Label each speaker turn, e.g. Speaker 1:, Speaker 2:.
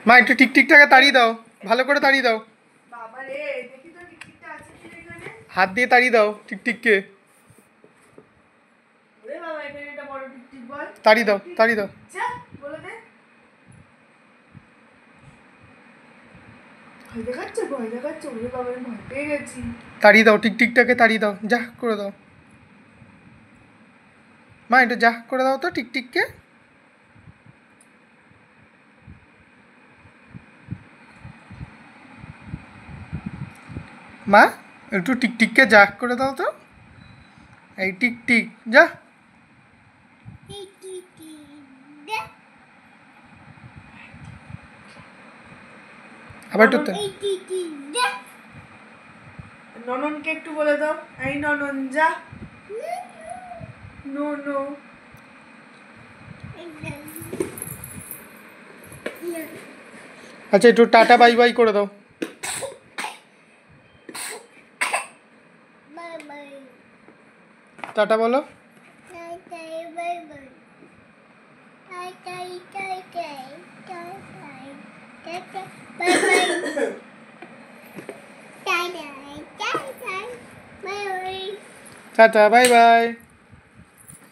Speaker 1: মা একটু টিকটিকটাকে তাড়িয়ে দাও, ভালো করে তাড়িয়ে দাও।
Speaker 2: বাবা রে, দেখি তো টিকটিকটা আছে কি এখানে।
Speaker 1: হাত দিয়ে তাড়িয়ে দাও টিকটিককে।
Speaker 2: ওরে বাবা, এখানে একটা বড় টিকটিক বল।
Speaker 1: তাড়িয়ে দাও, তাড়িয়ে দাও।
Speaker 2: যা বলে দে। ভয় দেখাচ্ছে, ভয় দেখাচ্ছে। ওরে বাবা, আমি ভয় পেয়ে গেছি।
Speaker 1: তাড়িয়ে দাও টিকটিকটাকে, তাড়িয়ে দাও, যা করে দাও। মা একটু যা করে দাও তো টিকটিককে। মা একটু টিকটিককে যা করে দাও তো। এই টিকটিক যা। আবার একটু
Speaker 2: নননকে একটু বলে দাও, এই ননন যা। No no.
Speaker 1: আচ্ছা একটু টাটা বাই বাই করে দাও। টাটা বলো। Tata bye by.